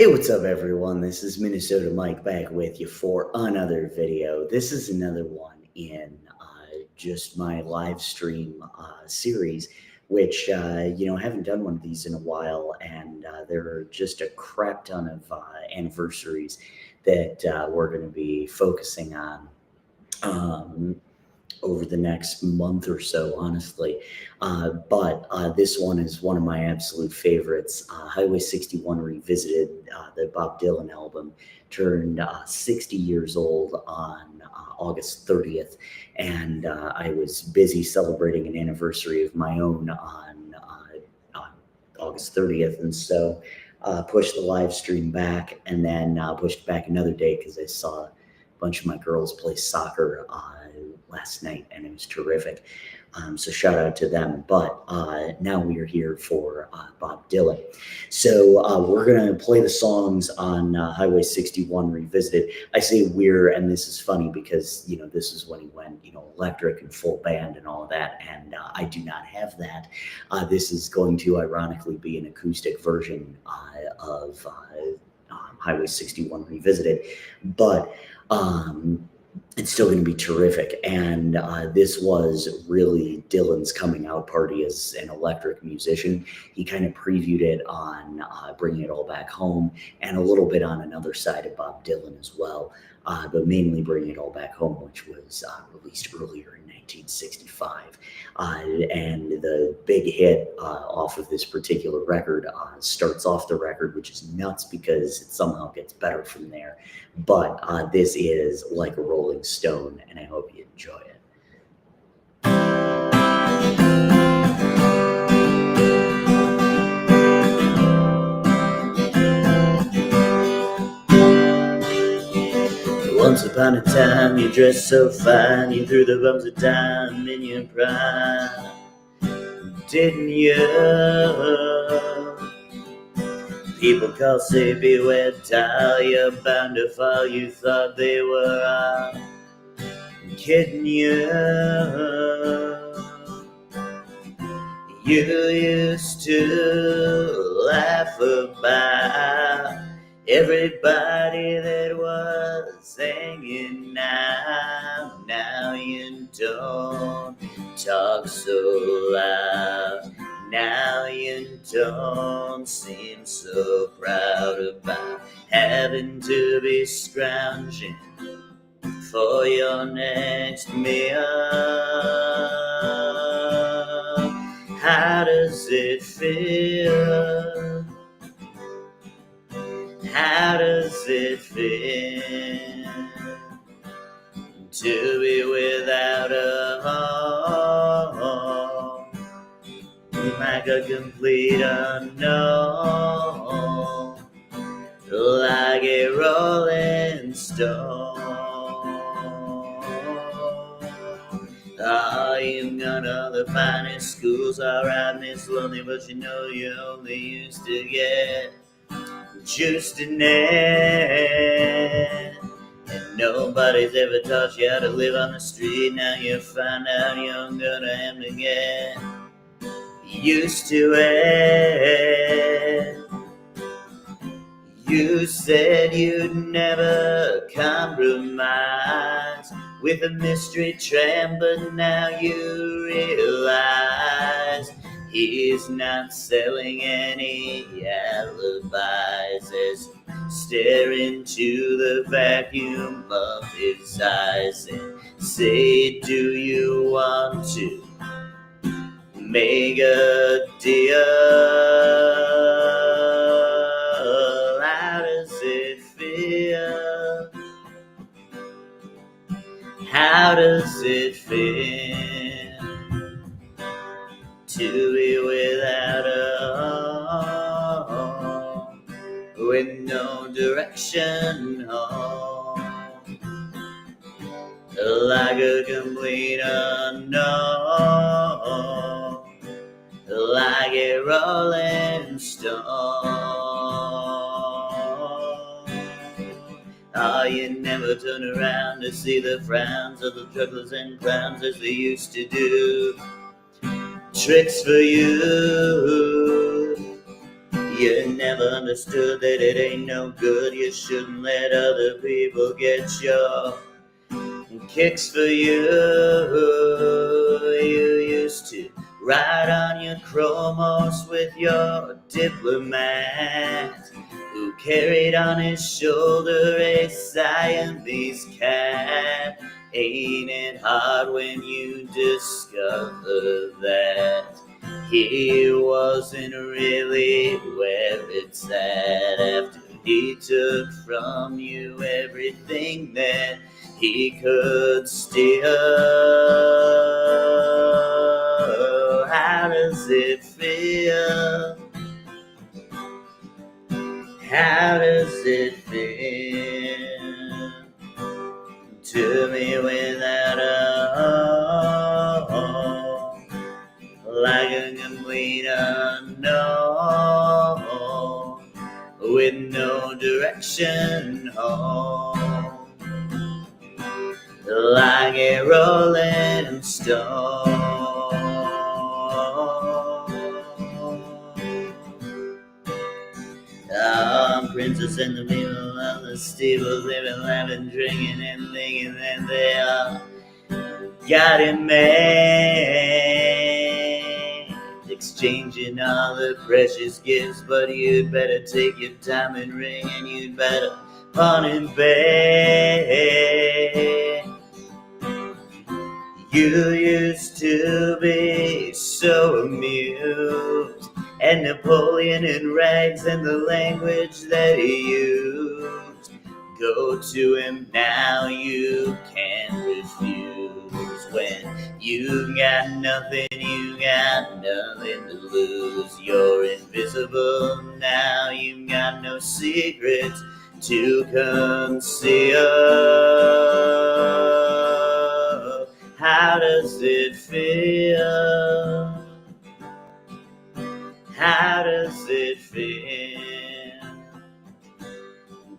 Hey, what's up, everyone? This is Minnesota Mike back with you for another video. This is another one in just my live stream series, which, haven't done one of these in a while, and there are just a crap ton of anniversaries that we're going to be focusing on. Um, over the next month or so, honestly. But this one is one of my absolute favorites. Highway 61 Revisited, the Bob Dylan album, turned 60 years old on August 30th. And I was busy celebrating an anniversary of my own on August 30th. And so pushed the live stream back and then pushed back another day because I saw a bunch of my girls play soccer last night, and it was terrific. So shout out to them. But now we are here for Bob Dylan. So we're going to play the songs on Highway 61 Revisited. I say we're, and this is funny because, this is when he went, electric and full band and all of that. And I do not have that. This is going to ironically be an acoustic version of Highway 61 Revisited. But it's still going to be terrific. And this was really Dylan's coming out party as an electric musician. He kind of previewed it on Bringing It All Back Home and a little bit on Another Side of Bob Dylan as well, but mainly Bringing It All Back Home, which was released earlier in 1965. And the big hit off of this particular record starts off the record, which is nuts because it somehow gets better from there. But this is Like a Rolling Stone, and I hope you enjoy it. Once upon a time, you dressed so fine, you threw the bums of time in your prime, didn't you? People call, say, beware, tile, you're bound to fall, you thought they were kidding you. You used to laugh about everybody that was hanging out. Now you don't talk so loud. Now you don't seem so proud about having to be scrounging for your next meal. How does it feel? How does it feel to be without a home, like a complete unknown, like a rolling stone? Oh, you've got all the finest schools, alright, Miss Lonely, but you only used to get just a net. And nobody's ever taught you how to live on the street. Now you find out you're gonna have to get used to it. You said you'd never compromise with a mystery tramp, but now you realize he's not selling any alibis as you stare into the vacuum of his eyes and say, do you want to make a deal? How does it feel? How does it feel to be without a home, with no direction home, like a complete unknown, like a rolling stone? Oh, you never turn around to see the frowns of the truckers and clowns as they used to do tricks for you. You never understood that it ain't no good. You shouldn't let other people get your kicks for you. You used to ride on your chromos with your diplomat, who carried on his shoulder a Siamese cat. Ain't it hard when you discover that he wasn't really where it's at, after he took from you everything that he could steal? How does it feel? How does it feel to me without a home, like a complete unknown, with no direction home, like a rolling stone? Princess and the people of the steeples, living, laughing, drinking, and thinking that they all got it made, exchanging all the precious gifts. But you'd better take your diamond ring, and you'd better pawn and pay. You used to be so amused at Napoleon in rags and the language that he used. Go to him now, you can't refuse. When you got nothing, you got nothing to lose. You're invisible now, you got no secrets to conceal. How does it feel? How does it feel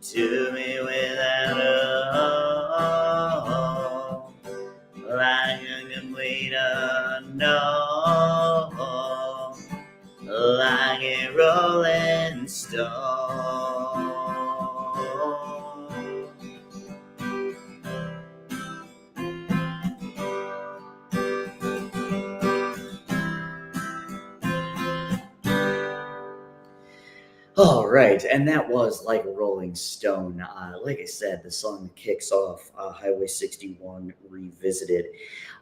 to me without a home, like a complete unknown, like a rolling stone? All right, and that was Like a Rolling Stone. Like I said, the song that kicks off Highway 61 Revisited.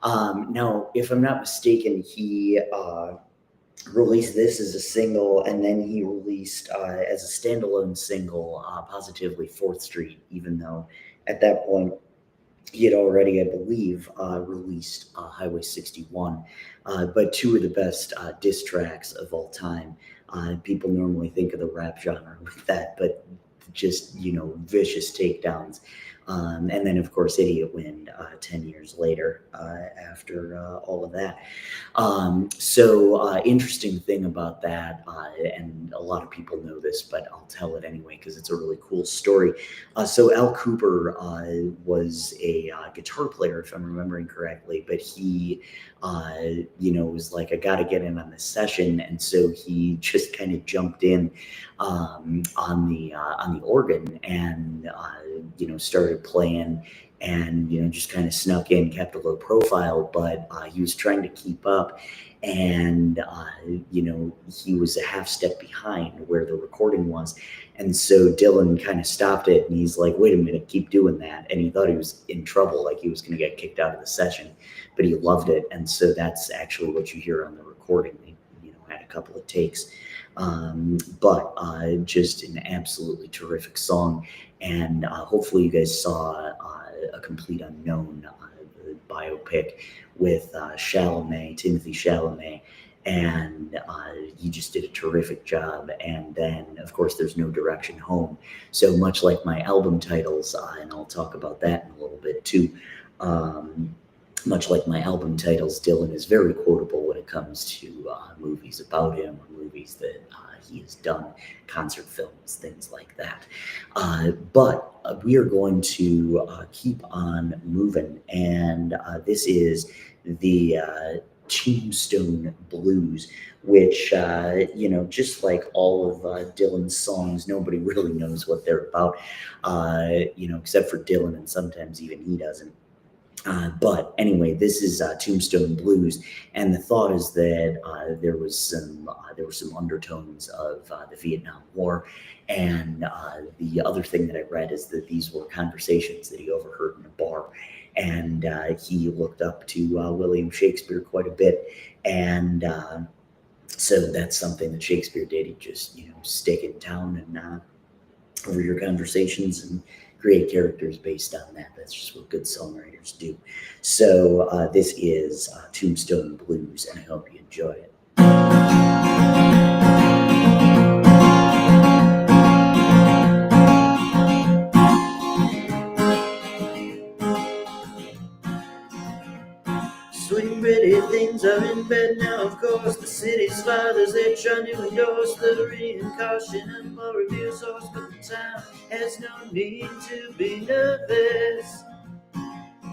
Now, if I'm not mistaken, he released this as a single, and then he released as a standalone single, Positively 4th Street, even though at that point he had already, I believe, released Highway 61. But two of the best diss tracks of all time. People normally think of the rap genre with that, but just, vicious takedowns. And then, of course, Idiot Wind 10 years later after all of that. Interesting thing about that, and a lot of people know this, but I'll tell it anyway because it's a really cool story. So Al Cooper was a guitar player, if I'm remembering correctly, but he, was like, I got to get in on this session, and so he just kind of jumped in on the organ and started playing, and just kind of snuck in, kept a low profile, but he was trying to keep up, and he was a half step behind where the recording was, and so Dylan kind of stopped it, and he's like, wait a minute, keep doing that. And he thought he was in trouble, like he was going to get kicked out of the session, but he loved it, and so that's actually what you hear on the recording. They had a couple of takes, but just an absolutely terrific song. And hopefully you guys saw A Complete Unknown, the biopic with Timothy Chalamet, and he just did a terrific job. And then, of course, there's No Direction Home. So much like my album titles, and I'll talk about that in a little bit too, much like my album titles, Dylan is very quotable when it comes to movies about him, or movies that he has done, concert films, things like that. But we are going to keep on moving, and this is the Tombstone Blues, which, just like all of Dylan's songs, nobody really knows what they're about, except for Dylan, and sometimes even he doesn't. But anyway, this is Tombstone Blues, and the thought is that there were some undertones of the Vietnam War, and the other thing that I read is that these were conversations that he overheard in a bar, and he looked up to William Shakespeare quite a bit, and so that's something that Shakespeare did. He just stick in town and over your conversations and create characters based on that. That's just what good songwriters do. So this is Tombstone Blues, and I hope you enjoy it. Swing pretty things are in bed now, of course. The city's fathers, they're trying to endorse the reincarnation and more review source, but the town has no need to be nervous.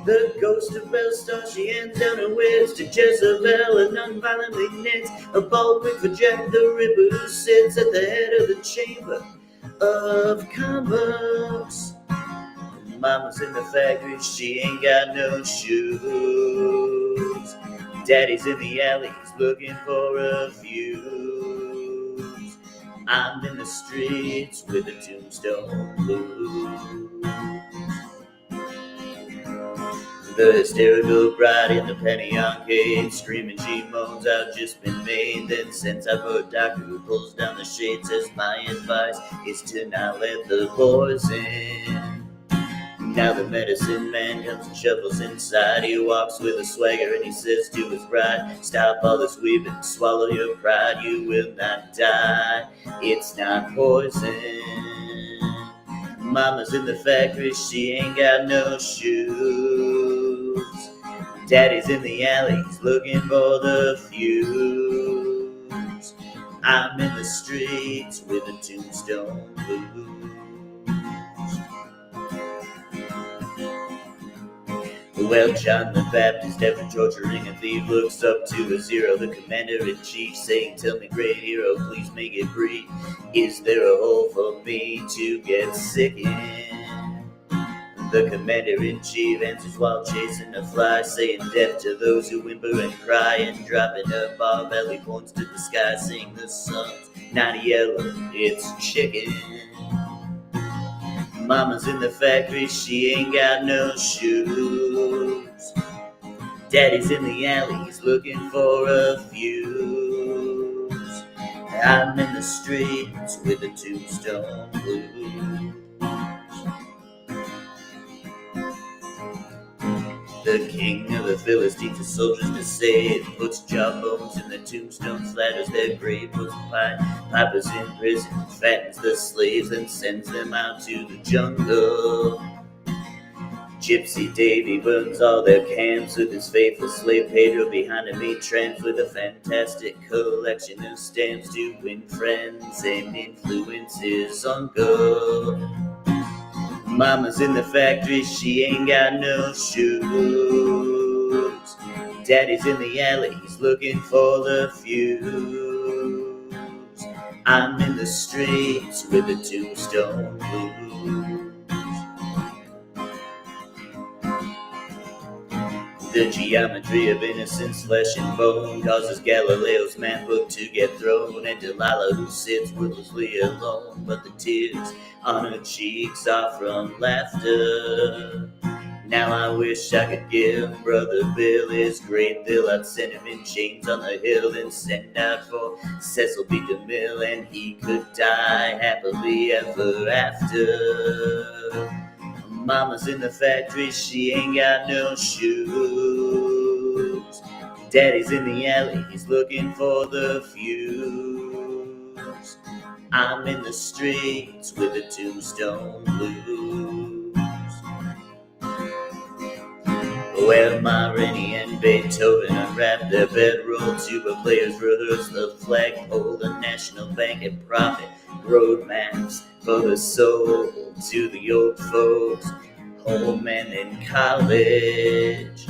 The ghost of Bellstar, she hands down her words to Jezebel and nonviolently knits a baldric for Jack the Ripper, who sits at the head of the Chamber of Commerce. Mama's in the factory, she ain't got no shoes. Daddy's in the alleys looking for a fuse. I'm in the streets with the Tombstone Blues. The hysterical bride in the penny arcade, screaming she moans, I've just been made. Then since I put a doctor who pulls down the shades, says my advice is to not let the boys in. Now the medicine man comes and shuffles inside. He walks with a swagger and he says to his bride, stop all this weeping, swallow your pride, you will not die. It's not poison. Mama's in the factory, she ain't got no shoes. Daddy's in the alleys looking for the fuse. I'm in the streets with the Tombstone Blues. Well, John the Baptist, after torturing a thief, looks up to a zero, the commander-in-chief, saying, tell me, great hero, please make it brief. Is there a hole for me to get sick in? The commander-in-chief answers while chasing a fly, saying death to those who whimper and cry, and dropping a barbell, he points to the sky, saying the sun's not yellow, it's chicken. Mama's in the factory, she ain't got no shoes. Daddy's in the alleys looking for a fuse. I'm in the streets with the Tombstone Blues. The king of the Philistines, the soldiers to save, puts jawbones in the tombstones, flatters their grave, puts pipers in prison, fattens the slaves, and sends them out to the jungle. Gypsy Davy burns all their camps with his faithful slave Pedro behind a meat tramps with a fantastic collection of stamps to win friends and influence his uncle. Mama's in the factory, she ain't got no shoes. Daddy's in the alleys looking for the fuse. I'm in the streets with the Tombstone Blues. The geometry of innocence, flesh and bone, causes Galileo's math book to get thrown, and Delilah, who sits wordlessly alone, but the tears on her cheeks are from laughter. Now I wish I could give Brother Bill his great bill. I'd send him in chains on the hill and send out for Cecil B. DeMille, and he could die happily ever after. Mama's in the factory, she ain't got no shoes. Daddy's in the alley, he's looking for the fuse. I'm in the streets with the Tombstone Blues. Where Ma Rainey and Beethoven unwrap their bedroll, tuba players rehearse the flagpole, the National Bank and profit roadmaps for the soul to the old folks, home and in college.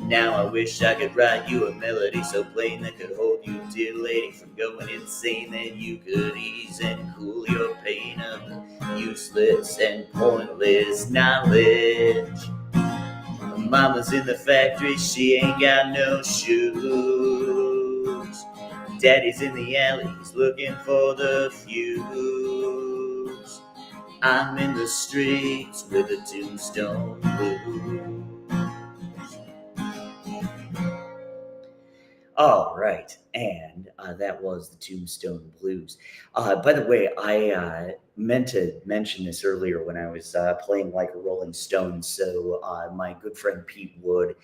Now I wish I could write you a melody so plain that could hold you, dear lady, from going insane, that you could ease and cool your pain of useless and pointless knowledge. Mama's in the factory, she ain't got no shoes. Daddy's in the alley, he's looking for the fuse. I'm in the streets with a tombstone blues. All right, and that was the Tombstone Blues. By the way, I meant to mention this earlier when I was playing like a Rolling Stone. So my good friend Pete Wood,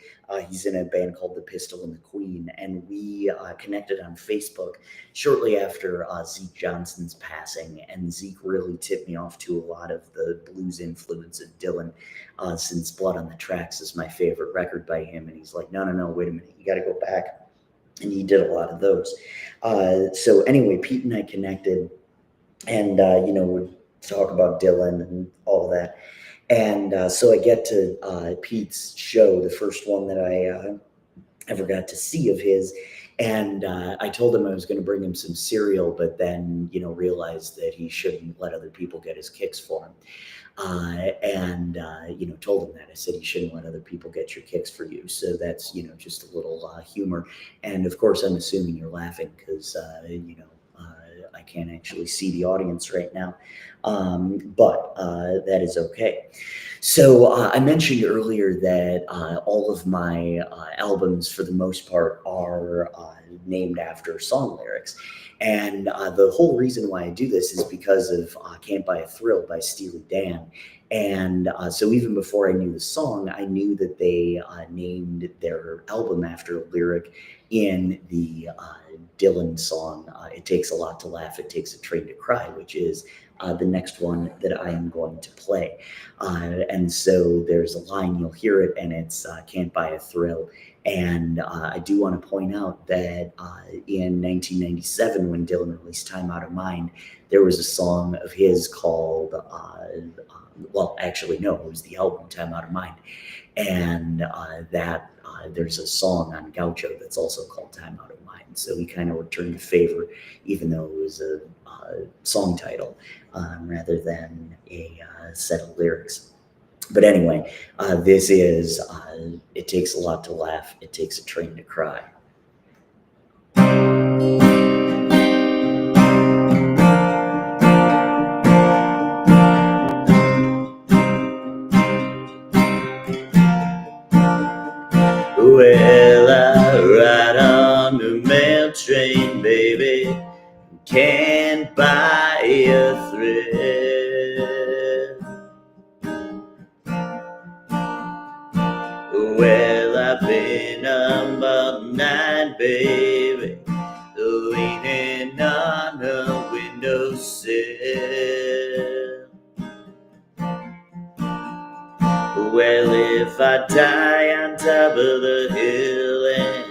he's in a band called The Pistol and the Queen, and we connected on Facebook shortly after Zeke Johnson's passing. And Zeke really tipped me off to a lot of the blues influence of Dylan, since Blood on the Tracks is my favorite record by him. And he's like, no, wait a minute, you got to go back. And he did a lot of those. So anyway, Pete and I connected, and we'd talk about Dylan and all of that. And so I get to Pete's show, the first one that I ever got to see of his. And I told him I was going to bring him some cereal, but then, realized that he shouldn't let other people get his kicks for him. Told him that. I said, you shouldn't let other people get your kicks for you. So that's, just a little humor. And of course, I'm assuming you're laughing because, I can't actually see the audience right now. But that is okay. So I mentioned earlier that all of my albums, for the most part, are named after song lyrics. And the whole reason why I do this is because of Can't Buy a Thrill by Steely Dan. And so even before I knew the song, I knew that they named their album after a lyric in the Dylan song, It Takes a Lot to Laugh, It Takes a Train to Cry, which is the next one that I am going to play. And so there's a line, you'll hear it, and it's Can't Buy a Thrill. And I do want to point out that in 1997, when Dylan released Time Out of Mind, there was a song of his called, it was the album Time Out of Mind. And there's a song on Gaucho that's also called Time Out of Mind. So he kind of returned the favor, even though it was a song title rather than a set of lyrics. But anyway, this is It Takes a Lot to Laugh, It Takes a Train to Cry. Well, I ride on the mail train, baby, can't buy a thrill. Well, I've been up all night, baby, leaning on a windowsill. Well, if I die on top of the hill, and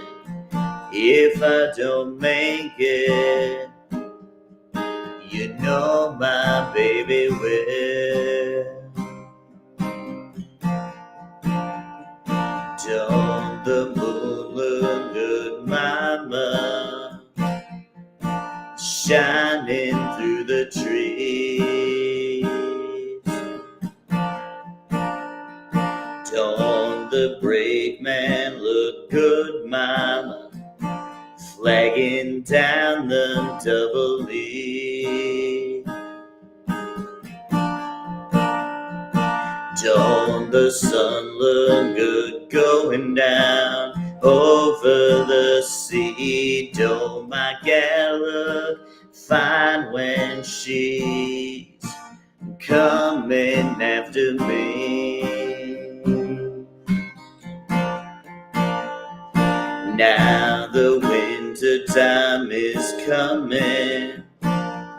if I don't make it, you know my baby will. Don't the moon look good, mama, shining through the trees? Don't the brakeman look good, mama, flagging down the double E? Don't the sun look good going down over the sea? Don't my gal look fine when she's coming after me? Now the winter time is coming,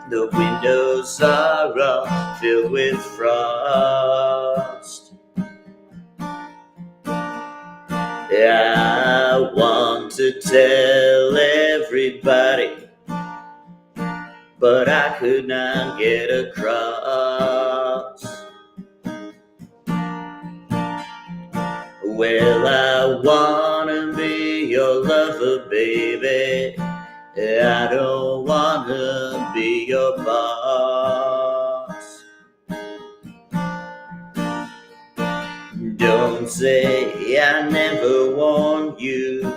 the windows are all filled with frost. I want to tell everybody, but I could not get across. Well, I wanna your lover, baby. I don't wanna be your boss. Don't say I never warned you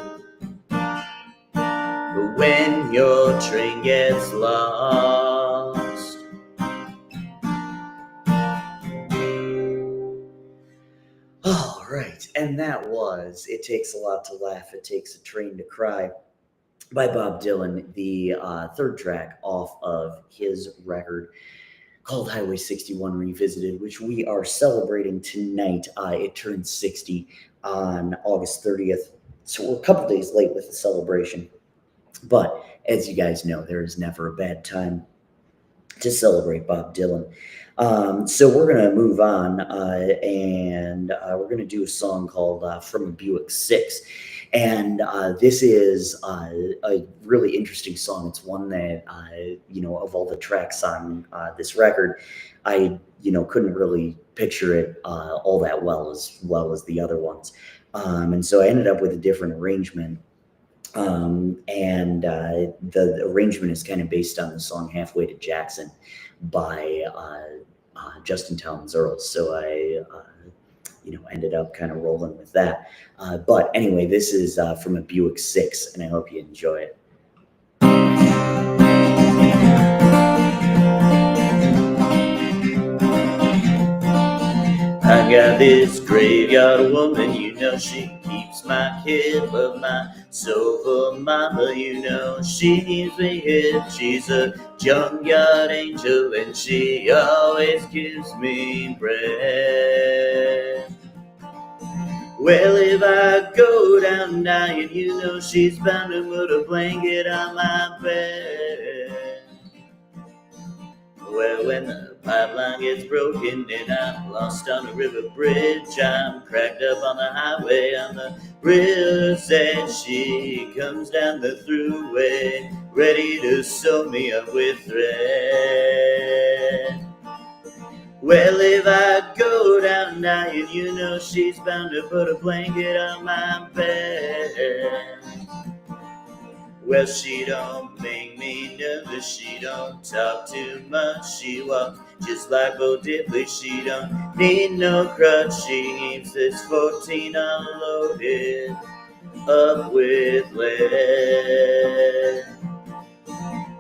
when your train gets lost. All right, and that was It Takes a Lot to Laugh, It Takes a Train to Cry by Bob Dylan, the third track off of his record called Highway 61 Revisited, which we are celebrating tonight. It turned 60 on August 30th, so we're a couple days late with the celebration. But as you guys know, there is never a bad time to celebrate Bob Dylan. So we're going to move on, and we're going to do a song called From a Buick 6. And this is a really interesting song. It's one that, of all the tracks on this record, I, couldn't really picture it all that well as the other ones. And so I ended up with a different arrangement. And the arrangement is kind of based on the song Halfway to Jackson by Justin Townes Earl. So I ended up kind of rolling with that. But anyway, this is from a Buick 6, and I hope you enjoy it. I got this graveyard woman, she keeps my kid, but my sofa mama, she needs me hit. She's a junkyard angel, and she always gives me bread. Well, if I go down dying, she's bound to put a blanket on my bed. Well, when the pipeline gets broken and I'm lost on a river bridge, I'm cracked up on the highway on the river's edge. She comes down the thruway, ready to sew me up with thread. Well, if I go down dying, she's bound to put a blanket on my bed. Well, she don't make me nervous, she don't talk too much, she walks just like Bo Diddley, she don't need no crutch, she keeps this 14 unloaded up with lead.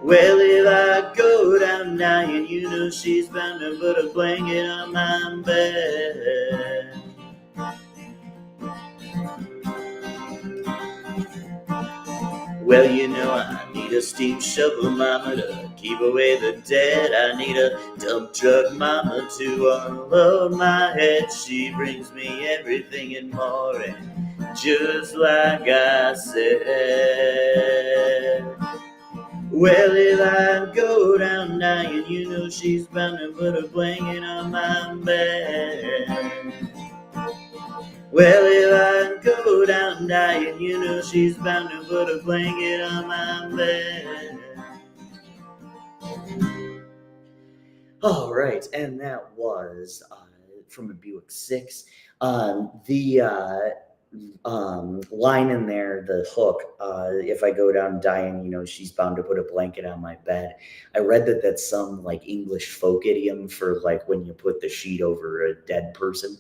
Well, if I go down dying, she's bound to put a blanket on my bed. Well, I need a steam shovel mama to keep away the dead. I need a dump truck mama to unload my head. She brings me everything and more, and just like I said. Well, if I go down dying, she's bound to put a blanket on my bed. Well, if I go down dying, she's bound to put a blanket on my bed. All right, and that was from a Buick 6. The line in there, the hook, if I go down dying, she's bound to put a blanket on my bed. I read that that's some like English folk idiom for like when you put the sheet over a dead person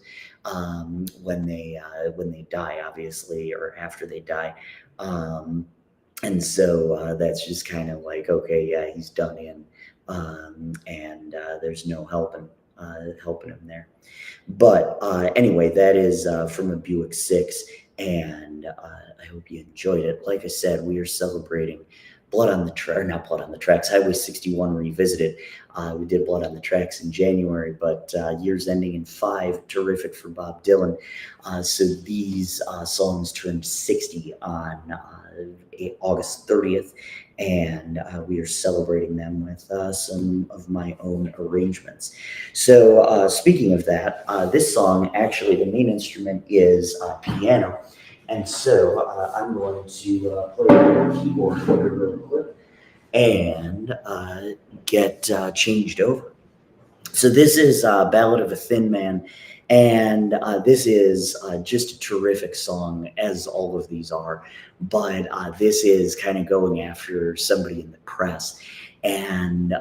when they die, obviously, or after they die. And so that's just kind of like, okay, yeah, he's done in, and there's no helping him there. But anyway, that is from a Buick 6, and I hope you enjoyed it. Like I said, we are celebrating Highway 61 Revisited. We did Blood on the Tracks in January, but years ending in 5, terrific for Bob Dylan. So these songs turned 60 on August 30th, and we are celebrating them with some of my own arrangements. So speaking of that, this song, actually, the main instrument is piano. And so I'm going to play a keyboard for you really quick and get changed over. So this is Ballad of a Thin Man, And this is just a terrific song, as all of these are. But this is kind of going after somebody in the press. And,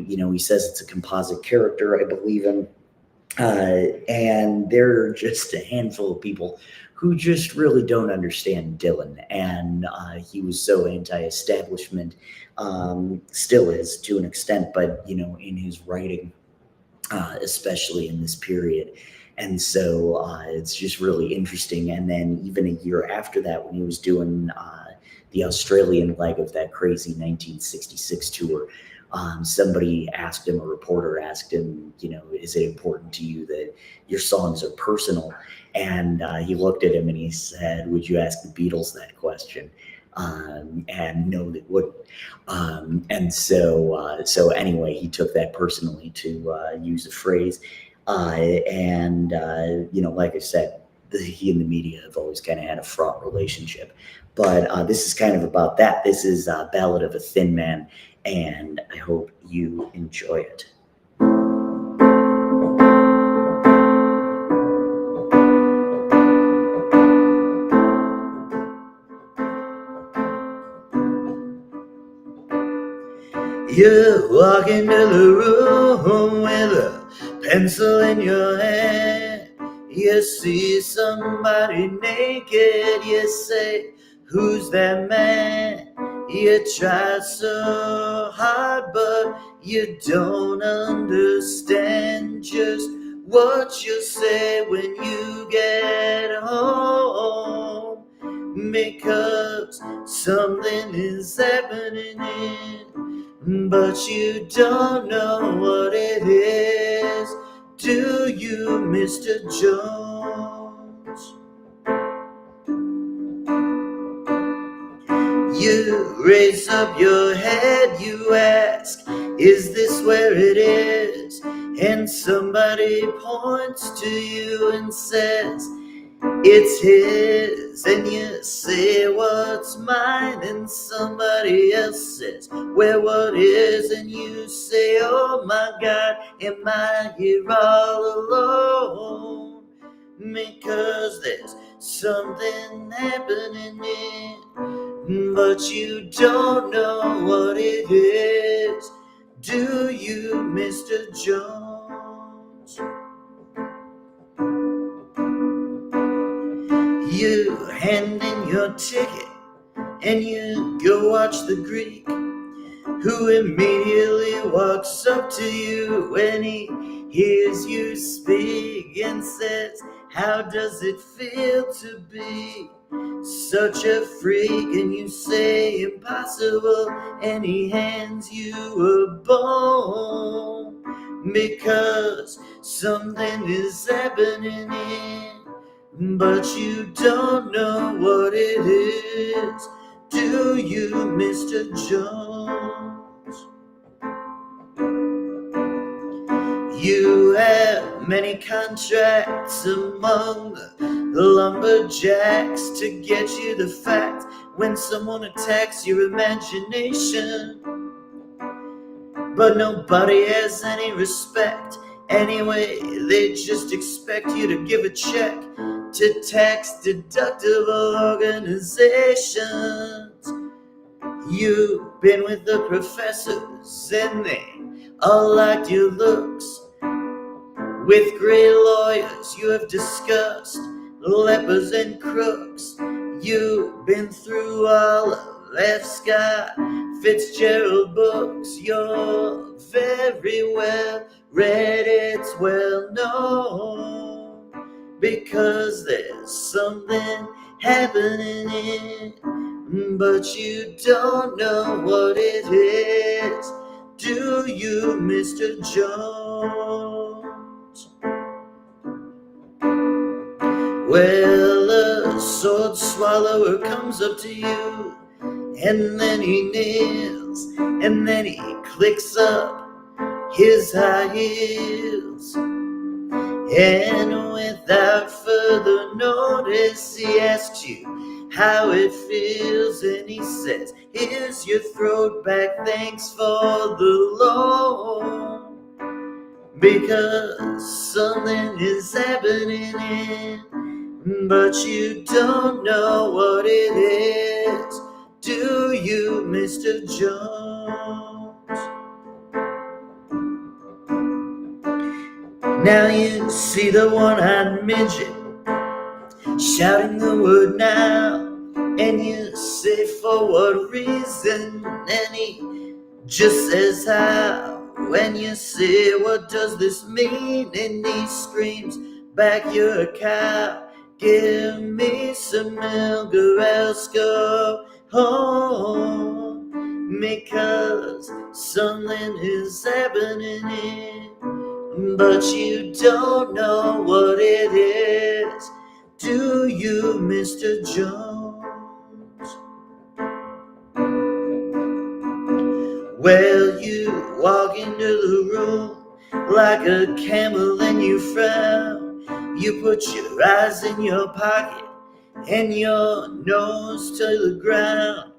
he says it's a composite character, I believe him. And there are just a handful of people who just really don't understand Dylan. And he was so anti-establishment, still is to an extent, but in his writing, especially in this period. And so it's just really interesting. And then even a year after that, when he was doing the Australian leg of that crazy 1966 tour, somebody asked him, a reporter asked him, is it important to you that your songs are personal? And he looked at him and he said, would you ask the Beatles that question? And no, they wouldn't. So anyway, he took that personally, to use the phrase. Like I said, he and the media have always kind of had a fraught relationship. But this is kind of about that. This is Ballad of a Thin Man, and I hope you enjoy it. You walk into the room with a pencil in your hand. You see somebody naked. You say, who's that man? You try so hard, but you don't understand just what you say when you get home. Because something is happening, but you don't know what it is. Do you, Mr. Jones? You raise up your head, you ask, is this where it is? And somebody points to you and says, it's his. And you say, what's mine? And somebody else says, well, what is? And you say, oh my God, am I here all alone? Because there's something happening, but you don't know what it is. Do you, Mr. Jones? You hand in your ticket and you go watch the Greek, who immediately walks up to you when he hears you speak and says, how does it feel to be such a freak? And you say, impossible, and he hands you a bone, because something is happening, but you don't know what it is. Do you, Mr. Jones? You have many contracts among the lumberjacks to get you the fact when someone attacks your imagination. But nobody has any respect. Anyway, they just expect you to give a check to tax-deductible organizations. You've been with the professors and they all liked your looks. With great lawyers you have discussed lepers and crooks. You've been through all of F. Scott Fitzgerald books. You're very well read, it's well known, because there's something happening, but you don't know what it is. Do you, Mr. Jones? Well, a sword swallower comes up to you, and then he kneels, and then he clicks up his high heels, and without further notice he asks you how it feels, and he says, here's your throat back, thanks for the loan, because something is happening, but you don't know what it is. Do you, Mr. Jones? Now you see the one-eyed midget shouting the word now, and you say for what reason, and he just says how. When you say what does this mean, and he screams back, you're a cow. Give me some milk or else go home, because something is happening, but you don't know what it is. Do you, Mr. Jones? Well, you walk into the room like a camel and you frown. You put your eyes in your pocket and your nose to the ground.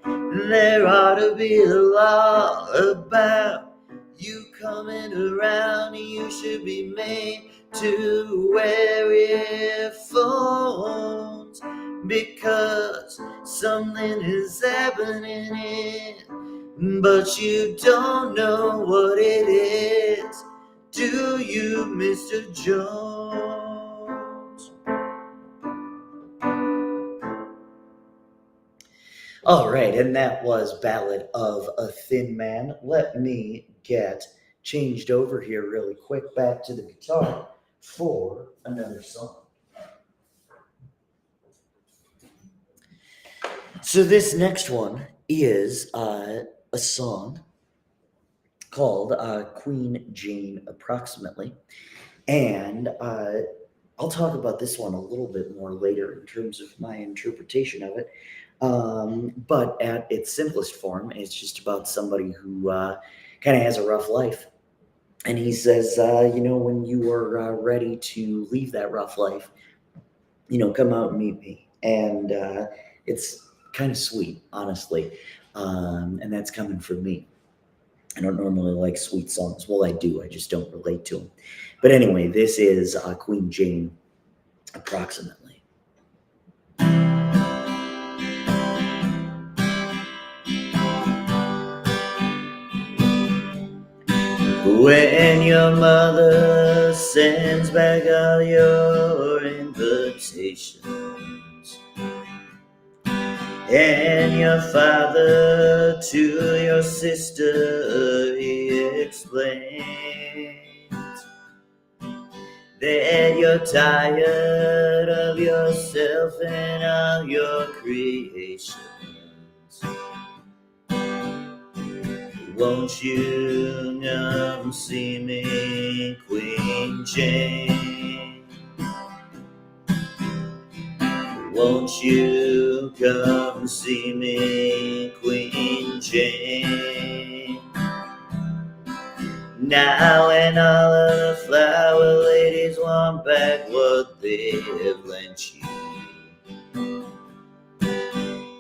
There ought to be a law about you coming around. You should be made to wear earphones, because something is happening, but you don't know what it is. Do you, Mr. Jones? All right, and that was Ballad of a Thin Man. Let me get changed over here really quick back to the guitar for another song. So this next one is a song called Queen Jane Approximately. And I'll talk about this one a little bit more later in terms of my interpretation of it. But at its simplest form, it's just about somebody who kind of has a rough life. And he says, when you are ready to leave that rough life, come out and meet me. And it's kind of sweet, honestly. And that's coming from me. I don't normally like sweet songs. Well, I do. I just don't relate to them. But anyway, this is Queen Jane Approximately. When your mother sends back all your invitations, and your father to your sister he explains that you're tired of yourself and all your creations. Won't you come see me, Queen Jane? Won't you come see me, Queen Jane? Now when all of the flower ladies want back what they have lent you,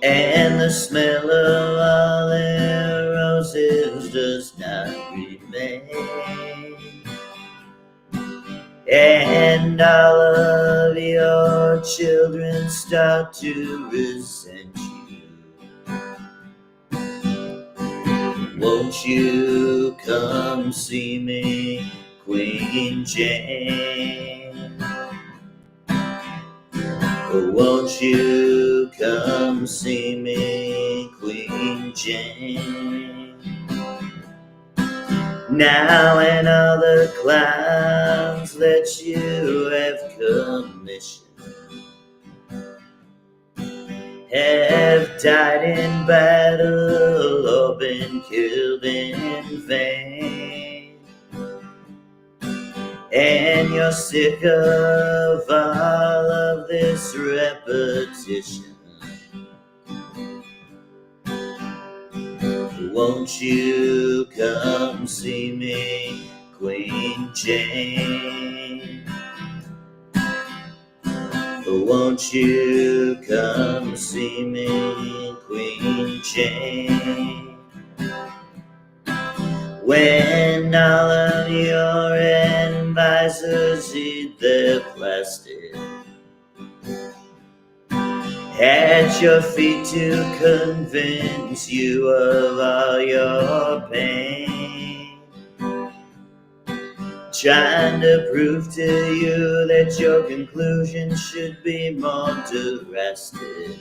and the smell of all their roses does not remain, and all of your children start to resent you, won't you come see me, Queen Jane? Won't you come see me, Queen Jane? Now and all the clowns that you have commissioned have died in battle or been killed in vain, and you're sick of all of this repetition. Won't you come see me, Queen Jane? Won't you come see me, Queen Jane? When all of your and visors eat their plastic at your feet to convince you of all your pain, trying to prove to you that your conclusion should be more drastic.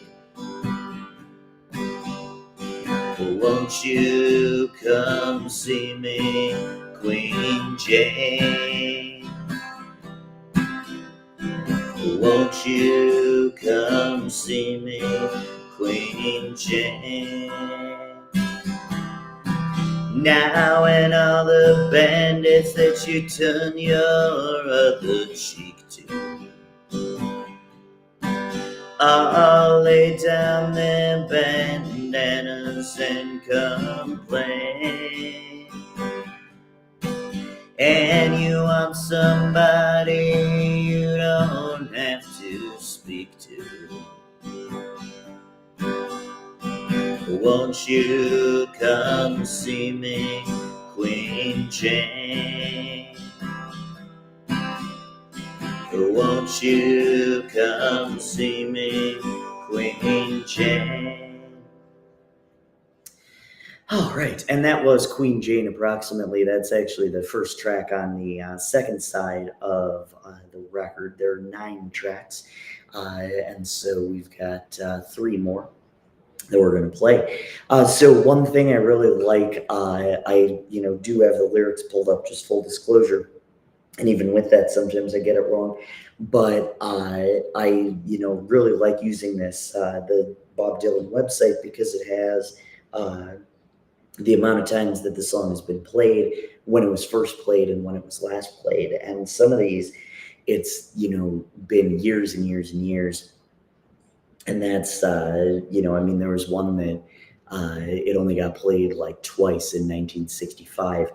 Won't you come see me, Queen Jane? Won't you come see me, Queen Jane? Now and all the bandits that you turn your other cheek to, I'll lay down their bandanas and complain. And you want somebody you don't have to speak to. Won't you come see me, Queen Jane? Won't you come see me, Queen Jane? All right, and that was Queen Jane approximately. That's actually the first track on the second side of the record. There are 9 tracks, and so we've got 3 more that we're going to play. So one thing I really like, I do have the lyrics pulled up, just full disclosure. And even with that, sometimes I get it wrong. But I really like using this, the Bob Dylan website, because it has the amount of times that the song has been played, when it was first played and when it was last played. And some of these, it's, been years and years and years. And that's, there was one that it only got played like twice in 1965.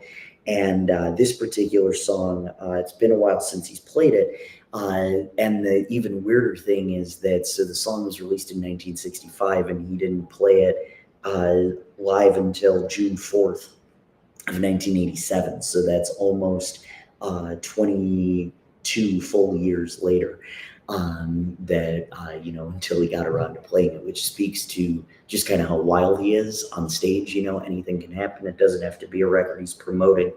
And this particular song, it's been a while since he's played it. And the even weirder thing is that, so the song was released in 1965 and he didn't play it live until June 4th of 1987. So that's almost 22 full years later until he got around to playing it, which speaks to just kind of how wild he is on stage. Anything can happen. It doesn't have to be a record he's promoting.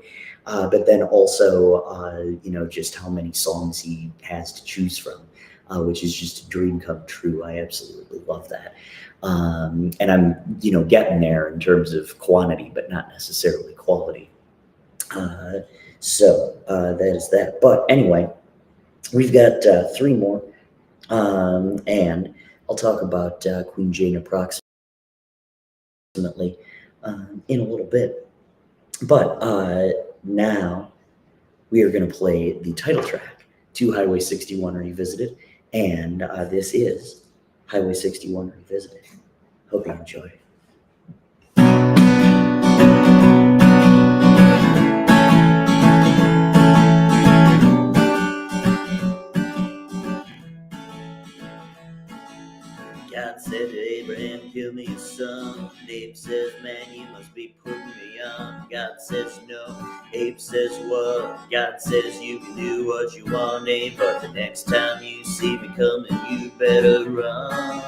But then also, just how many songs he has to choose from, which is just a dream come true. I absolutely love that. And I'm, getting there in terms of quantity, but not necessarily quality. So that is that. But anyway, we've got 3 more. And I'll talk about Queen Jane approximately in a little bit. But now we are going to play the title track to Highway 61 Revisited. And this is Highway 61 Revisited. Hope you enjoy. God said to Abraham, give me a son. Abe says, man, you must be putting me on. God says no. Abe says what? God says you can do what you want, Abe, but the next time you see me coming, you better run.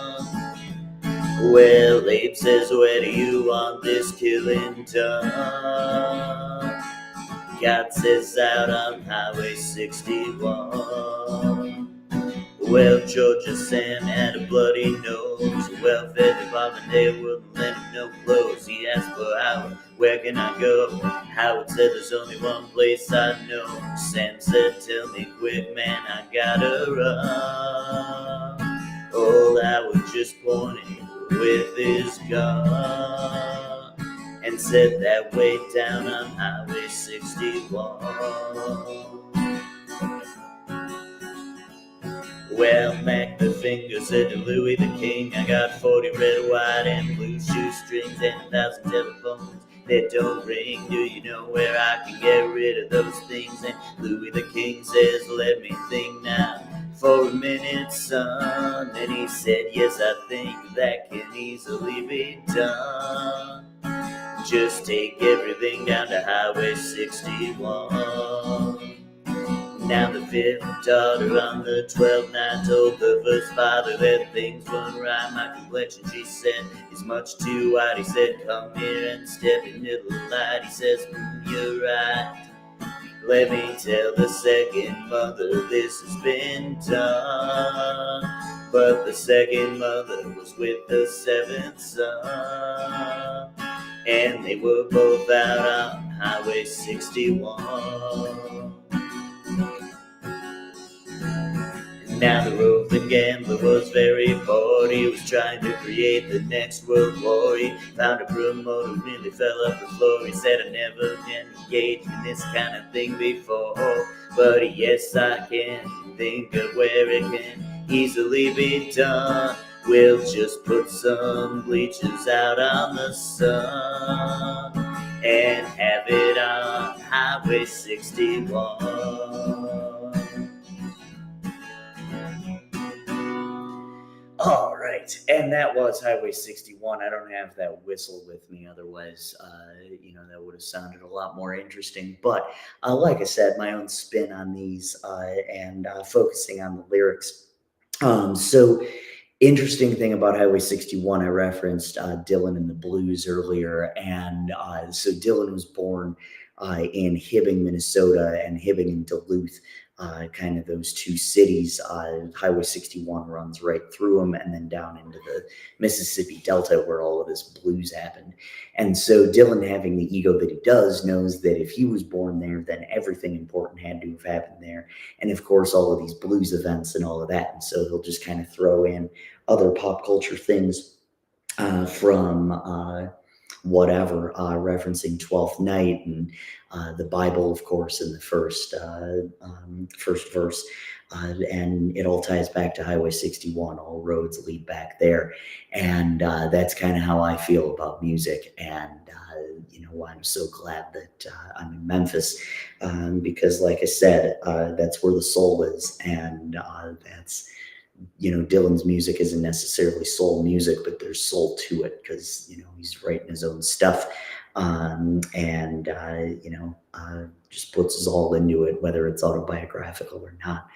Well, Abe says, where do you want this killing done? God says, out on Highway 61. Well, Georgia Sam had a bloody nose. The welfare department, they wouldn't let him no clothes. He asked for Howard, where can I go? Howard said, there's only one place I know. Sam said, tell me quick, man, I gotta run. Old Howard just pointed with his gun and said that way down on Highway 61. Well, Mac the Finger said to Louis the King, I got 40 red, white, and blue shoestrings and 1,000 telephones that don't ring. Do you know where I can get rid of those things? And Louis the King says, let me think now for a minute, son. And he said, yes, I think that can easily be done. Just take everything down to Highway 61. Now the fifth daughter on the 12th night told the first father that things weren't right. My complexion, she said, is much too white. He said, come here and step into the light. He says, you're right. Let me tell the second mother this has been done. But the second mother was with the seventh son, and they were both out on Highway 61. Now the roving gambler was very bored. He was trying to create the next world war. He found a promoter who nearly fell off the floor. He said, I never been engaged in this kind of thing before, but yes, I can think of where it can easily be done. We'll just put some bleachers out on the sun and have it on Highway 61. All right, and that was Highway 61. I don't have that whistle with me, otherwise, that would have sounded a lot more interesting. But like I said, my own spin on these and focusing on the lyrics. So interesting thing about Highway 61, I referenced Dylan and the Blues earlier, and so Dylan was born in Hibbing, Minnesota, and Hibbing and Duluth. Kind of those two cities. Highway 61 runs right through them and then down into the Mississippi Delta where all of this blues happened. And so Dylan, having the ego that he does, knows that if he was born there, then everything important had to have happened there. And of course, all of these blues events and all of that. And so he'll just kind of throw in other pop culture things from whatever, referencing 12th Night and the Bible, of course, in the first verse. And it all ties back to Highway 61. All roads lead back there. And that's kind of how I feel about music. And, I'm so glad that I'm in Memphis because, like I said, that's where the soul is. And that's, Dylan's music isn't necessarily soul music, but there's soul to it because, he's writing his own stuff. Just puts us all into it, whether it's autobiographical or not.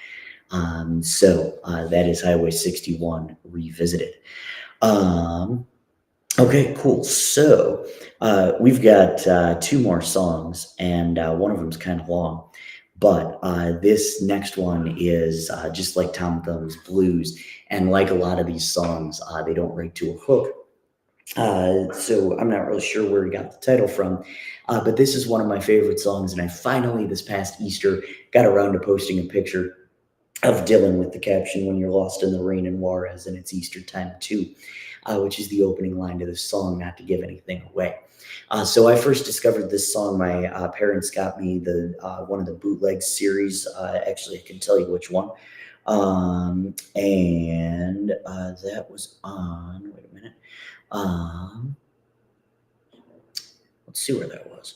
So that is Highway 61 revisited. Okay, cool. So we've got two more songs, and one of them's kind of long. But this next one is just like Tom Thumb's Blues. And like a lot of these songs, they don't write to a hook. So I'm not really sure where he got the title from, but this is one of my favorite songs. And I finally, this past Easter, got around to posting a picture of Dylan with the caption, "When you're lost in the rain in Juarez and it's Easter time too," which is the opening line to this song, not to give anything away. So I first discovered this song. My parents got me the one of the bootleg series. Actually, I can tell you which one. And that was on, wait a minute. Let's see where that was.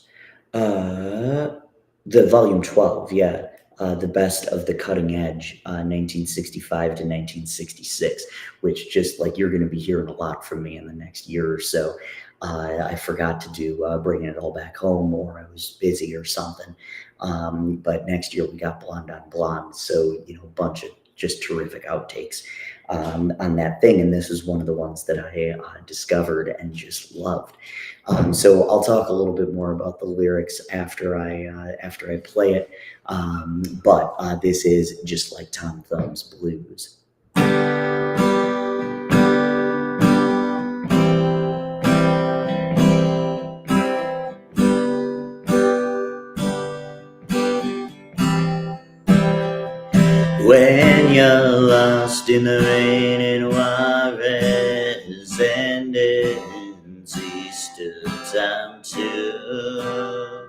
The volume 12, yeah. The Best of the Cutting Edge, 1965 to 1966, which just like you're going to be hearing a lot from me in the next year or so. I forgot to do bringing it all back home, or I was busy or something. But next year we got Blonde on Blonde, so a bunch of just terrific outtakes on that thing, and this is one of the ones that I discovered and just loved. So I'll talk a little bit more about the lyrics after I play it. But this is Just Like Tom Thumb's Blues. When you're lost in the rain in Juarez and it's Easter time too,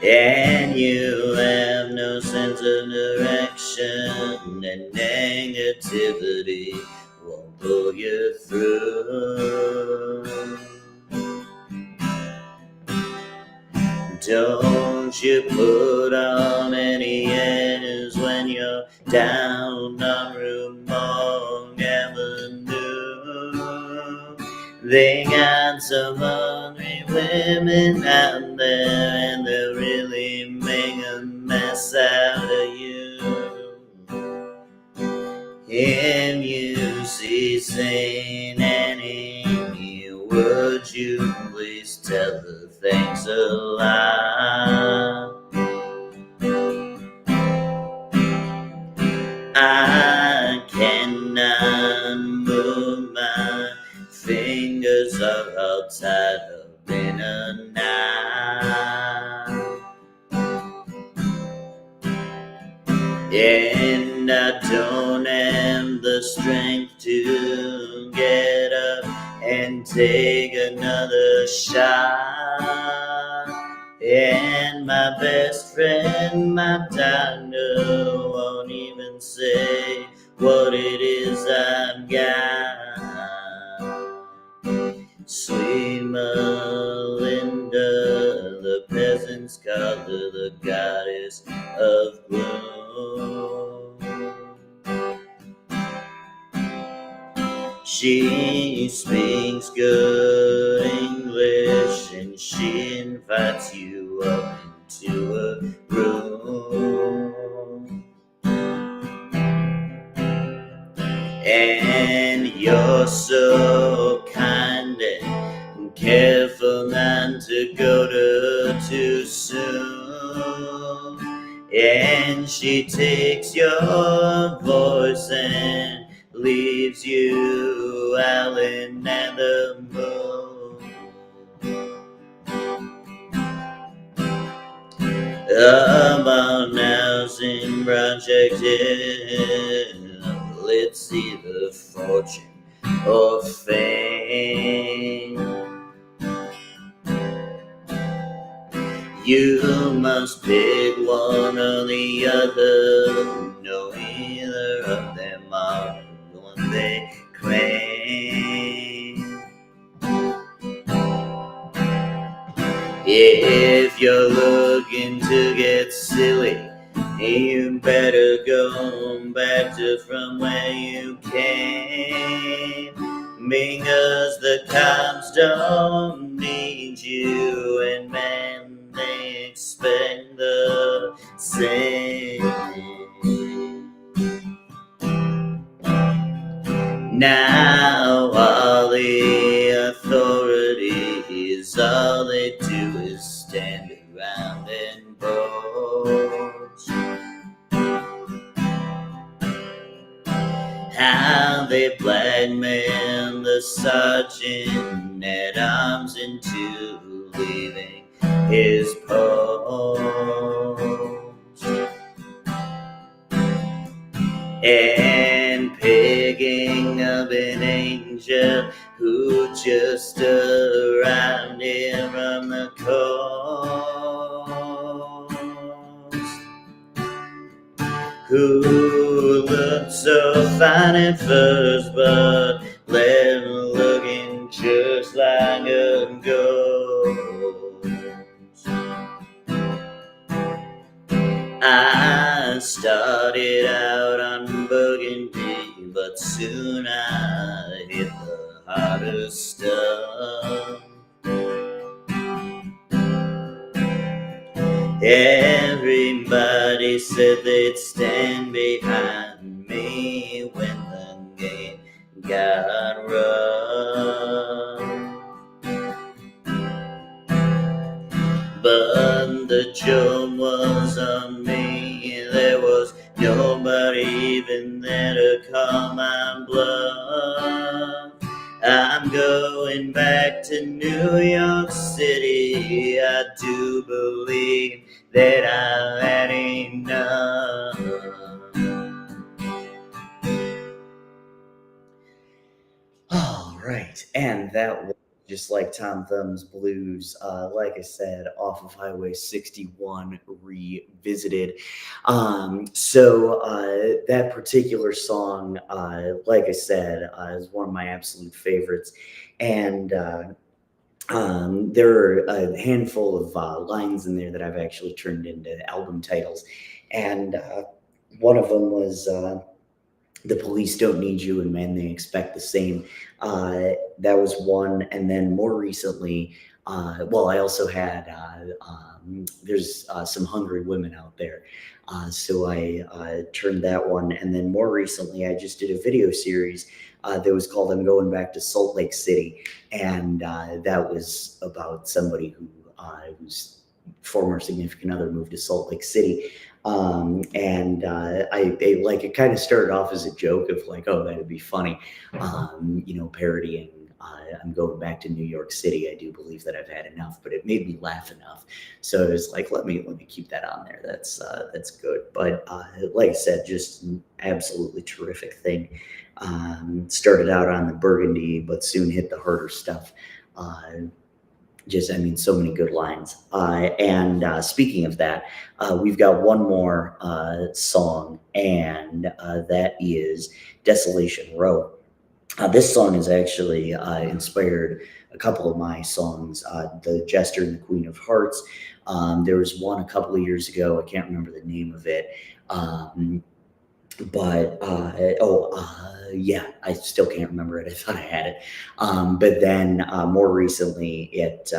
and you have no sense of direction and negativity won't pull you through. Don't you put on any airs when you're down on Ramon Avenue. They got some hungry women out there and they're pass out of you. Him you see Saint Annie, would you please tell her thanks a lot? I cannot move my fingers are all tied up in a knot. And I don't have the strength to get up and take another shot. And my best friend, my doctor, won't even say what it is I've got. Sweet Melinda, the peasants call her the goddess of gloom. She speaks good English and she invites you up into a room. And you're so kind and careful not to go too soon. And she takes your voice and leaves you howling at the moon. About housing project, let's see the fortune or fame. You must pick one or the other. No, either of them are the one they claim. If you're looking to get silly, you better go back to from where you came, because the cops don't need you, and man, they expect the same. Now all the authorities, all they do is stand around and boast. How they blackmail the sergeant at arms into leaving his post. And picking up an angel who just arrived here from the coast, who looked so fine at first, but left looking just like a ghost. I started out on burgundy, but soon I hit the harder stuff. Everybody said they'd stand behind me when the game got rough, but the joke was on me. There was nobody even there to call my bluff. I'm going back to New York City. I do believe that I've had enough. All right, and that was just like Tom Thumb's Blues, like I said, off of Highway 61 revisited. That particular song, like I said, is one of my absolute favorites. And there are a handful of lines in there that I've actually turned into album titles. And one of them was The Police Don't Need You and Man They Expect the Same. That was one. And then more recently, well, I also had there's some hungry women out there, so I turned that one, and then more recently, I just did a video series that was called "I'm Going Back to Salt Lake City," and that was about somebody whose former significant other moved to Salt Lake City. And like it kind of started off as a joke of like, oh, that'd be funny, parodying I'm going back to New York City. I do believe that I've had enough, but it made me laugh enough. So it was like, let me keep that on there. That's good. But like I said, just an absolutely terrific thing. Started out on the burgundy, but soon hit the harder stuff. So many good lines. And speaking of that, we've got one more song, and that is Desolation Row. This song is actually inspired a couple of my songs, The Jester and the Queen of Hearts. There was one a couple of years ago. I can't remember the name of it. Yeah, I still can't remember it. I thought I had it. But then more recently, it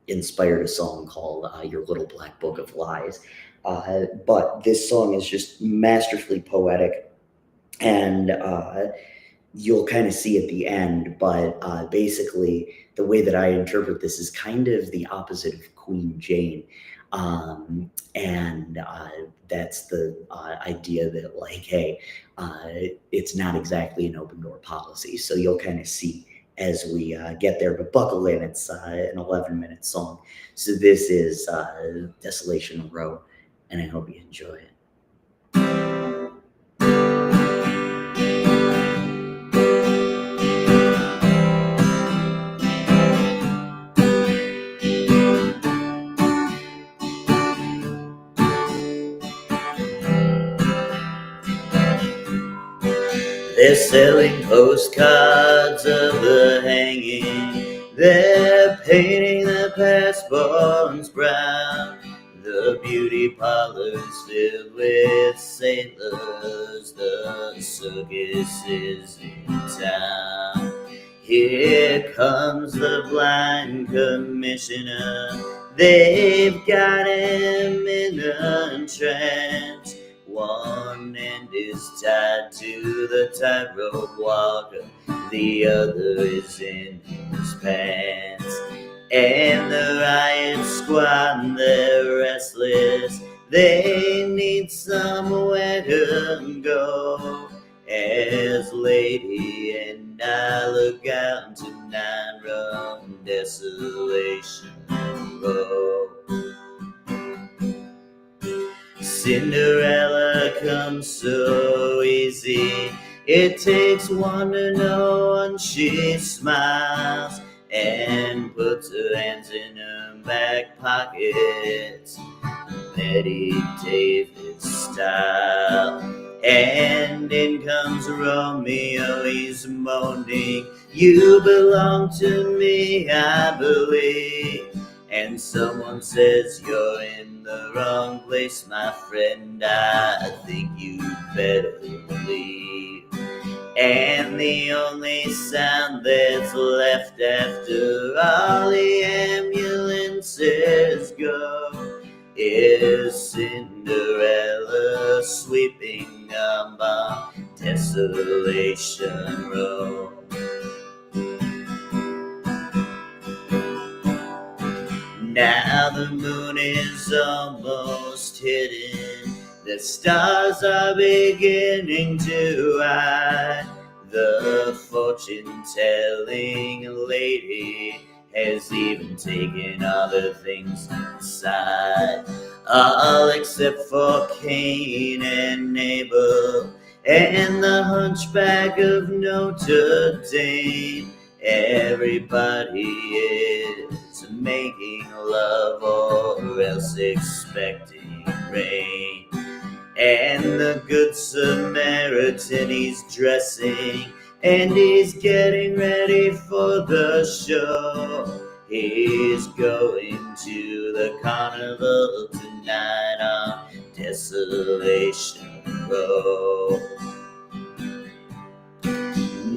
inspired a song called Your Little Black Book of Lies. But this song is just masterfully poetic, and you'll kind of see at the end, but basically the way that I interpret this is kind of the opposite of Queen Jane. And that's the idea that, like, hey, it's not exactly an open door policy. So you'll kind of see as we get there, but buckle in. It's an 11-minute song. So this is Desolation Row, and I hope you enjoy it. They're selling postcards of the hanging. They're painting the passports brown. The beauty parlors filled with sailors. The circus is in town. Here comes the blind commissioner. They've got him in a trance. One end is tied to the tightrope walker, the other is in his pants. And the riot squad, they're restless, they need somewhere to go. As Lady and I look out tonight from Desolation Row. Cinderella comes so easy. It takes one to know when she smiles and puts her hands in her back pockets, Betty Davis style. And in comes Romeo, he's moaning, you belong to me, I believe. And someone says, you're in the wrong place, my friend, I think you'd better leave. And the only sound that's left after all the ambulances go is Cinderella sweeping up on Desolation Row. Now the moon is almost hidden, the stars are beginning to hide. The fortune-telling lady has even taken other things inside, all except for Cain and Abel and the Hunchback of Notre Dame. Everybody is making love or else expecting rain. And the Good Samaritan, he's dressing and he's getting ready for the show. He's going to the carnival tonight on Desolation Row.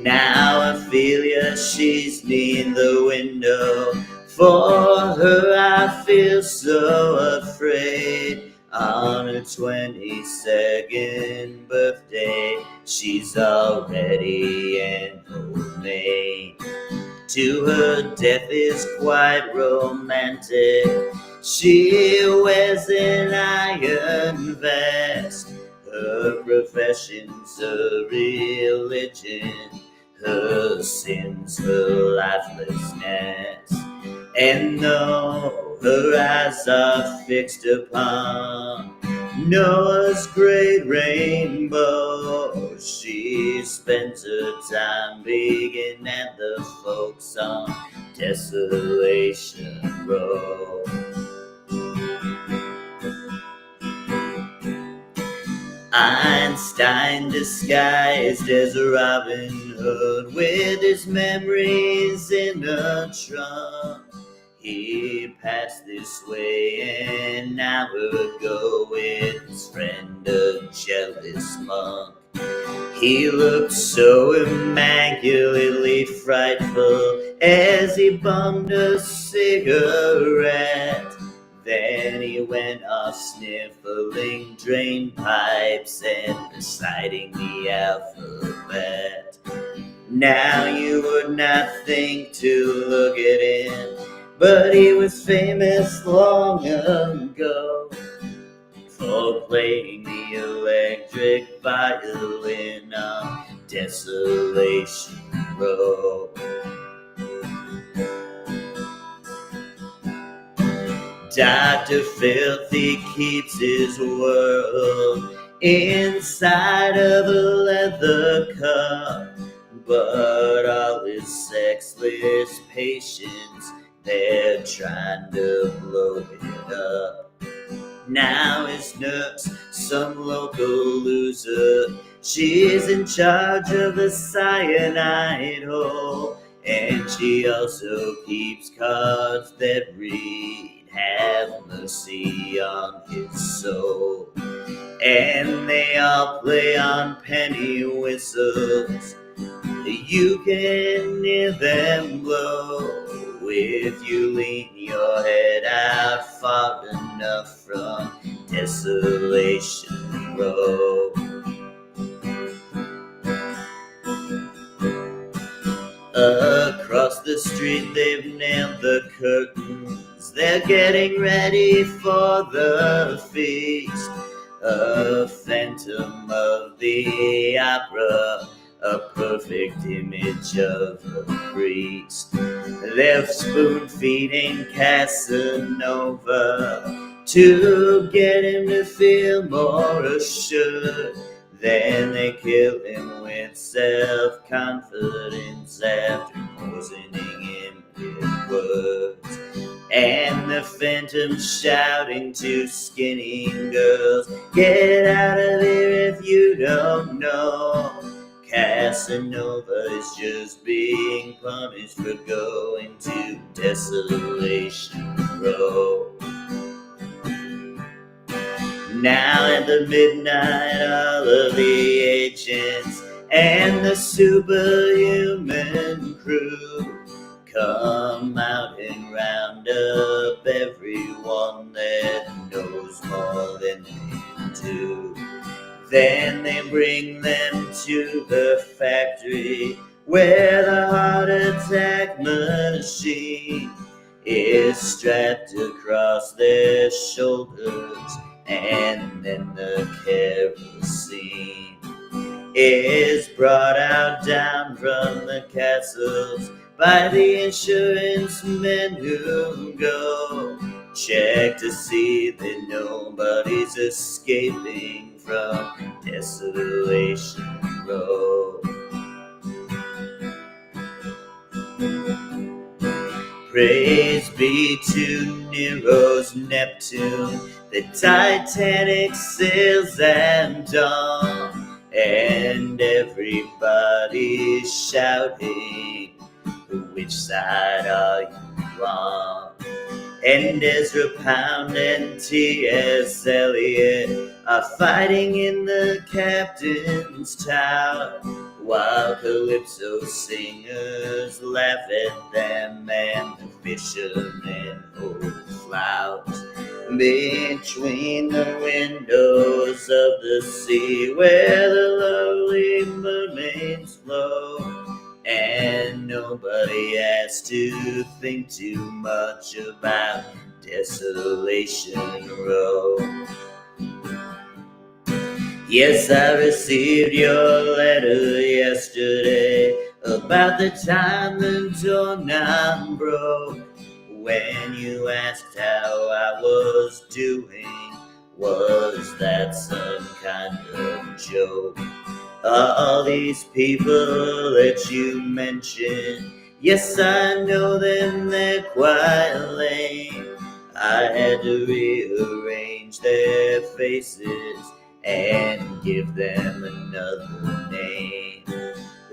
Now Ophelia, she's near the window. For her I feel so afraid. On her 22nd birthday, she's already an old maid. To her death is quite romantic. She wears an iron vest. Her profession's a religion. Her sin's her lifelessness. And though her eyes are fixed upon Noah's great rainbow, she spends her time begging at the folks on Desolation Row. Einstein disguised as Robin Hood with his memories in a trunk. He passed this way an hour ago with his friend, a jealous monk. He looked so immaculately frightful as he bummed a cigarette. Then he went off sniffling drain pipes and reciting the alphabet. Now you would not think to look at him, but he was famous long ago for playing the electric violin on Desolation Row. Dr. Filthy keeps his world inside of a leather cup, but all his sexless patients, they're trying to blow it up. Now his nurse, some local loser, she's in charge of the cyanide hole, and she also keeps cards that read, "Have mercy on his soul." And they all play on penny whistles. You can hear them blow if you lean your head out far enough from Desolation Row. Across the street they've nailed the curtains. They're getting ready for the feast. A phantom of the opera, a perfect image of a priest. They're spoon-feeding Casanova to get him to feel more assured. Then they kill him with self-confidence after poisoning him with words. And the phantom's shouting to skinny girls, "Get out of here if you don't know. Casanova is just being punished for going to Desolation Row." Now at the midnight, all of the agents and the superhuman crew come out and round up everyone that knows more than they do. Then they bring them to the factory where the heart attack machine is strapped across their shoulders, and then the kerosene is brought out down from the castles by the insurance men who go check to see that nobody's escaping from Desolation Row. Praise be to Nero's Neptune, the Titanic sails at dawn, and everybody's shouting, "Which side are you on?" And Ezra Pound and T.S. Eliot are fighting in the captain's tower, while calypso singers laugh at them and the fishermen hold clouds between the windows of the sea where the lovely mermaids flow. And nobody has to think too much about Desolation Row. Yes, I received your letter yesterday about the time the doorknob broke. When you asked how I was doing, was that some kind of joke? All these people that you mentioned, yes, I know them, they're quite lame. I had to rearrange their faces and give them another name.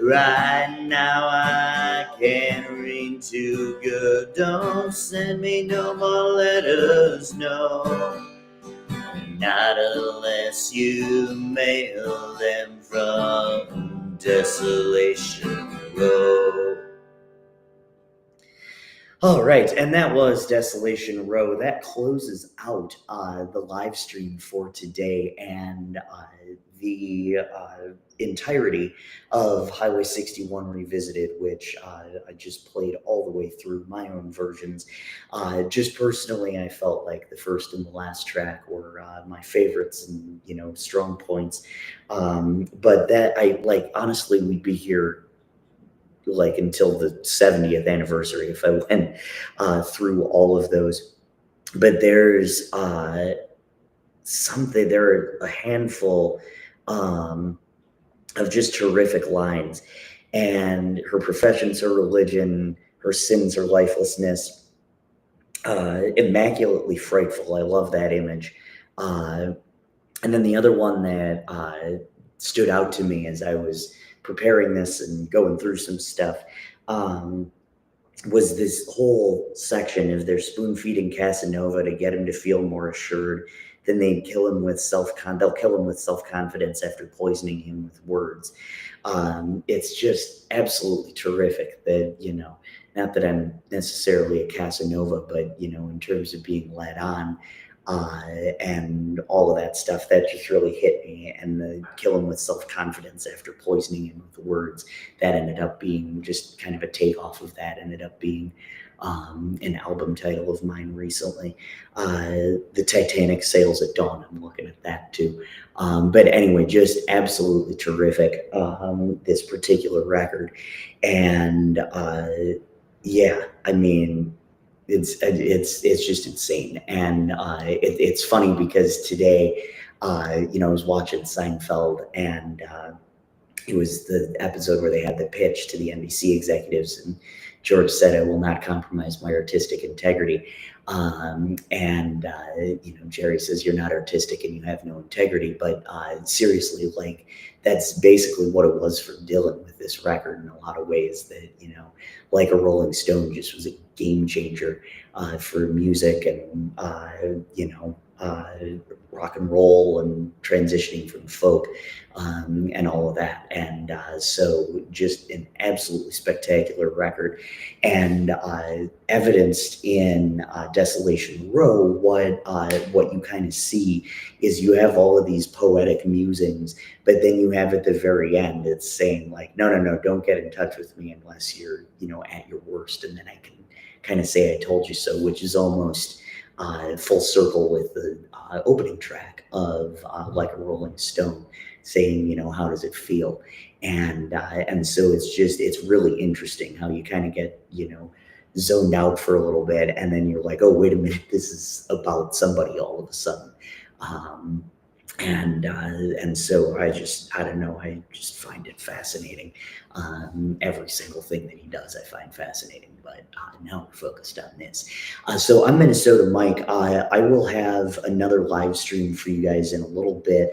Right now I can't ring too good. Don't send me no more letters, no. Not unless you mail them from Desolation Row. All right, and that was Desolation Row. That closes out the live stream for today, and the entirety of Highway 61 Revisited, which I just played all the way through my own versions. Just personally, I felt like the first and the last track were my favorites and, strong points. But that honestly, we'd be here like until the 70th anniversary if I went through all of those. But there's there are a handful of just terrific lines. And her profession's her religion, her sins, her lifelessness, immaculately frightful. I love that image. And then the other one that stood out to me as I was preparing this and going through some stuff was this whole section of their spoon feeding Casanova to get him to feel more assured. Then they'll kill him with self-confidence after poisoning him with words. It's just absolutely terrific that, not that I'm necessarily a Casanova, but, in terms of being led on, and all of that stuff, that just really hit me. And the kill him with self-confidence after poisoning him with words, that ended up being just kind of a takeoff of that, ended up being an album title of mine recently. The Titanic Sails at Dawn, I'm looking at that too. But anyway, just absolutely terrific, this particular record. And yeah, I mean, it's just insane. And it's funny because today, I was watching Seinfeld, and it was the episode where they had the pitch to the NBC executives, and George said, "I will not compromise my artistic integrity." And Jerry says, "You're not artistic and you have no integrity." But seriously, like, that's basically what it was for Dylan with this record in a lot of ways. That, like a Rolling Stone, just was a game changer for music and rock and roll and transitioning from folk and all of that. And so just an absolutely spectacular record, and evidenced in Desolation Row, what you kind of see is you have all of these poetic musings, but then you have at the very end, it's saying like, no, don't get in touch with me unless you're, at your worst. And then I can kind of say, I told you so, which is almost full circle with the opening track of Like a Rolling Stone, saying, how does it feel? And so it's really interesting how you kind of get, zoned out for a little bit, and then you're like, oh, wait a minute, this is about somebody all of a sudden. And so I don't know, I just find it fascinating. Every single thing that he does, I find fascinating. But now we're focused on this. So I'm Minnesota Mike. I will have another live stream for you guys in a little bit.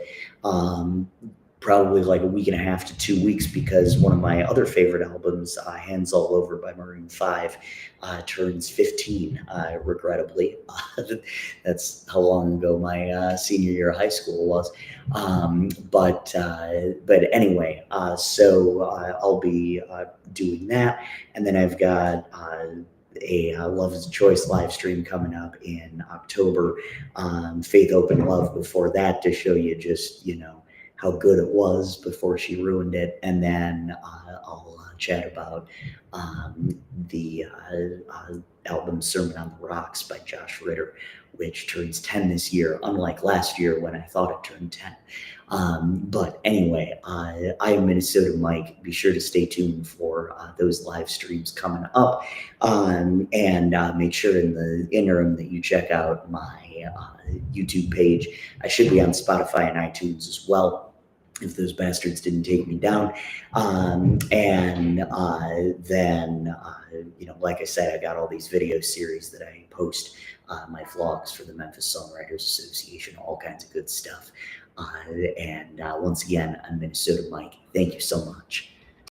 probably like a week and a half to 2 weeks, because one of my other favorite albums, Hands All Over by Maroon 5, turns 15, regrettably. That's how long ago my senior year of high school was. But anyway, so I'll be doing that. And then I've got a Love is a Choice live stream coming up in October. Faith Open Love before that, to show you just, how good it was before she ruined it. And then I'll chat about the album Sermon on the Rocks by Josh Ritter, which turns 10 this year, unlike last year when I thought it turned 10. But anyway, I am Minnesota Mike. Be sure to stay tuned for those live streams coming up. And make sure in the interim that you check out my YouTube page. I should be on Spotify and iTunes as well, if those bastards didn't take me down. Then, like I said, I got all these video series that I post, my vlogs for the Memphis Songwriters Association, all kinds of good stuff. Once again, I'm Minnesota Mike. Thank you so much.